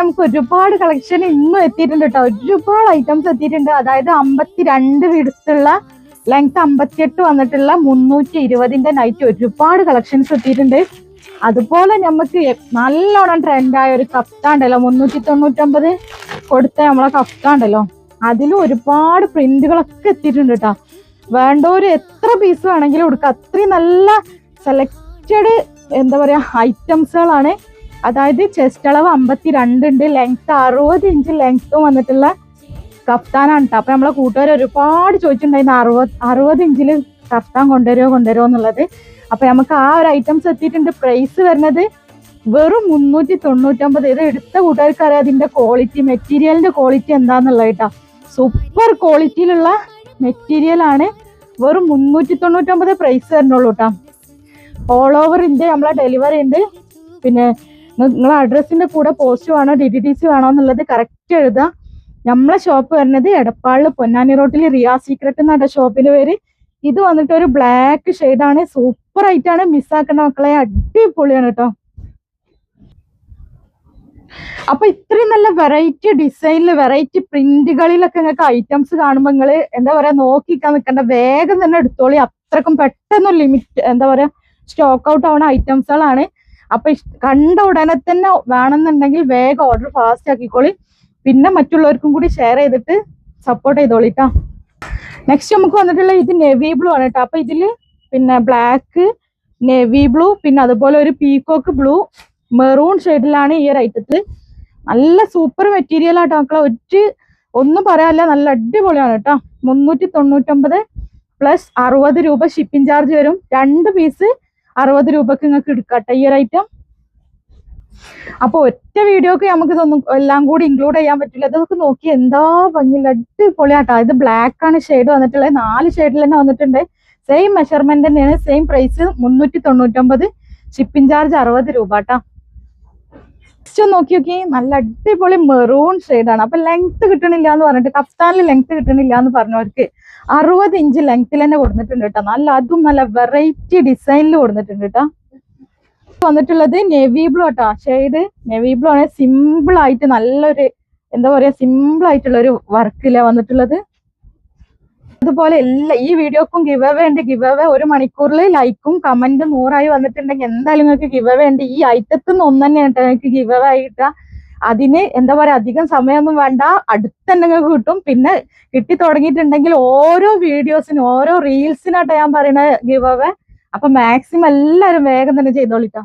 നമുക്ക് ഒരുപാട് കളക്ഷൻ ഇന്നും എത്തിയിട്ടുണ്ട് കേട്ടോ. ഒരുപാട് ഐറ്റംസ് എത്തിയിട്ടുണ്ട്. അതായത് 52 വിടുത്തുള്ള ലെങ്ത് 58 വന്നിട്ടുള്ള 320 നൈറ്റ് ഒരുപാട് കളക്ഷൻസ് എത്തിയിട്ടുണ്ട്. അതുപോലെ നമുക്ക് നല്ലോണം ട്രെൻഡായ ഒരു കഫ്താണ്ടല്ലോ 399 കൊടുത്ത നമ്മളെ കഫ്താണ്ടല്ലോ, അതിലും ഒരുപാട് പ്രിന്റുകളൊക്കെ എത്തിയിട്ടുണ്ട് കേട്ടോ. വേണ്ടവര് എത്ര പീസ് വേണമെങ്കിലും കൊടുക്കുക. അത്രയും നല്ല സെലക്റ്റഡ് എന്താ പറയാ ഐറ്റംസുകളാണ്. അതായത് ചെസ്റ്റ് അളവ് 52 ഉണ്ട്, ലെങ്ത് 60 ഇഞ്ച് ലെങ്ത്തും വന്നിട്ടുള്ള കഫ്താനാണ് കേട്ടോ. അപ്പൊ നമ്മളെ കൂട്ടുകാർ ഒരുപാട് ചോദിച്ചിട്ടുണ്ടായിരുന്നു 60 ഇഞ്ചിൽ കഫ്താൻ കൊണ്ടുവരുമോ എന്നുള്ളത്. അപ്പൊ നമുക്ക് ആ ഒരു ഐറ്റംസ് എത്തിയിട്ടുണ്ട്. പ്രൈസ് വരുന്നത് വെറും 399. ഇത് എടുത്ത കൂട്ടുകാർക്ക് അറിയാം അതിന്റെ ക്വാളിറ്റി, മെറ്റീരിയലിന്റെ ക്വാളിറ്റി എന്താന്നുള്ളത് കേട്ടോ. സൂപ്പർ ക്വാളിറ്റിയിലുള്ള മെറ്റീരിയൽ ആണ്. വെറും 399 പ്രൈസ് തരണുള്ളൂ കേട്ടോ. ഓൾ ഓവർ ഇന്ത്യ നമ്മളെ ഡെലിവറി ഉണ്ട്. പിന്നെ നിങ്ങളെ അഡ്രസ്സിന്റെ കൂടെ പോസ്റ്റ് വേണോ DTDC വേണോ എന്നുള്ളത് കറക്റ്റ് എഴുതുക. നമ്മളെ ഷോപ്പ് വരുന്നത് എടപ്പാളില് പൊന്നാനി റോട്ടിൽ റിയ സീക്രട്ട് എന്നാണ് ഷോപ്പിന്റെ പേര്. ഇത് വന്നിട്ട് ഒരു ബ്ലാക്ക് ഷെയ്ഡാണ്. സൂപ്പർ ആയിട്ടാണ്, മിസ്സാക്കേണ്ട മക്കളെ, അടിപൊളിയാണ് കേട്ടോ. അപ്പൊ ഇത്രയും നല്ല വെറൈറ്റി ഡിസൈനിൽ വെറൈറ്റി പ്രിന്റുകളിലൊക്കെ നിങ്ങൾക്ക് ഐറ്റംസ് കാണുമ്പോൾ നിങ്ങൾ എന്താ പറയാ നോക്കിക്കാൻ നിൽക്കേണ്ട, വേഗം തന്നെ എടുത്തോളി. അത്രക്കും പെട്ടെന്ന് ലിമിറ്റ് എന്താ പറയാ സ്റ്റോക്ക് ഔട്ട് ആവുന്ന ഐറ്റംസുകളാണ്. അപ്പൊ കണ്ട ഉടനെ തന്നെ വേണമെന്നുണ്ടെങ്കിൽ വേഗം ഓർഡർ ഫാസ്റ്റ് ആക്കിക്കോളി. പിന്നെ മറ്റുള്ളവർക്കും കൂടി ഷെയർ ചെയ്തിട്ട് സപ്പോർട്ട് ചെയ്തോളിട്ടാ. നെക്സ്റ്റ് നമുക്ക് വന്നിട്ടുള്ള ഇത് നെവി ബ്ലൂ ആണ് കേട്ടോ. അപ്പൊ ഇതില് പിന്നെ ബ്ലാക്ക്, നെവി ബ്ലൂ, പിന്നെ അതുപോലെ ഒരു പീകോക്ക് ബ്ലൂ, മെറൂൺ ഷെയ്ഡിലാണ് ഈ ഒരു ഐറ്റത്തില്. നല്ല സൂപ്പർ മെറ്റീരിയൽ ആട്ടോ മക്കളെ, ഒന്നും പറയാനില്ല, നല്ല അടിപൊളിയാണ് കേട്ടോ. 399 പ്ലസ് 60 രൂപ ഷിപ്പിംഗ് ചാർജ് വരും. 2 പീസ് 60 രൂപക്ക് നിങ്ങൾക്ക് എടുക്കാട്ടെ ഈ ഒരു ഐറ്റം. അപ്പൊ ഒറ്റ വീഡിയോക്ക് നമുക്ക് ഇതൊന്നും എല്ലാം കൂടി ഇൻക്ലൂഡ് ചെയ്യാൻ പറ്റില്ല. അതൊക്കെ നോക്കി എന്താ ഭംഗിയില്ല, അടിപൊളിയാട്ടോ. ഇത് ബ്ലാക്ക് ആണ് ഷെയ്ഡ് വന്നിട്ടുള്ളത്. 4 ഷെയ്ഡിൽ തന്നെ വന്നിട്ടുണ്ട്. സെയിം മെഷർമെന്റ് തന്നെയാണ്, സെയിം പ്രൈസ് 399, ഷിപ്പിംഗ് ചാർജ് 60 രൂപ കേട്ടോ. നോക്കി നല്ല അടിപൊളി മെറൂൺ ഷെയ്ഡാണ്. അപ്പൊ ലെങ്ത് കിട്ടണില്ല എന്ന് പറഞ്ഞിട്ട്, കഫ്താനിൽ ലെങ്ത് കിട്ടണില്ല എന്ന് പറഞ്ഞവർക്ക് 60 ഇഞ്ച് ലെങ്ത്തിൽ തന്നെ കൊടുത്തിട്ടുണ്ട് കേട്ടോ. അതും നല്ല വെറൈറ്റി ഡിസൈനിൽ കൊടുത്തിട്ടുണ്ട് കേട്ടോ. വന്നിട്ടുള്ളത് നെവി ബ്ലൂ കേട്ടോ. ഷെയ്ഡ് നെവി ബ്ലൂ ആണ്. സിമ്പിൾ ആയിട്ട് നല്ലൊരു എന്താ പറയാ സിമ്പിൾ ആയിട്ടുള്ള ഒരു വർക്കിലാണ് വന്നിട്ടുള്ളത്. അതുപോലെ ഈ വീഡിയോക്കും ഗിവ് അവേ ഉണ്ട്. ഗിവ് അവേ 1 മണിക്കൂറിൽ ലൈക്കും കമന്റും 100 വന്നിട്ടുണ്ടെങ്കിൽ എന്തായാലും നിങ്ങൾക്ക് ഗിവ് അവേ ഉണ്ട്. ഈ ഐറ്റത്തിൽ ഒന്ന് തന്നെയാണ് കേട്ടോ നിങ്ങൾക്ക് ഗിവ് അവേ ആയിട്ട. അതിന് എന്താ പറയാ അധികം സമയമൊന്നും വേണ്ട, അടുത്തന്നെ നിങ്ങൾക്ക് കിട്ടും. പിന്നെ കിട്ടി തുടങ്ങിയിട്ടുണ്ടെങ്കിൽ ഓരോ വീഡിയോസിനും ഓരോ റീൽസിനാട്ടോ ഞാൻ പറയുന്ന ഗിവ് അവേ. അപ്പൊ മാക്സിമം എല്ലാവരും വേഗം തന്നെ ചെയ്തോളിട്ടോ.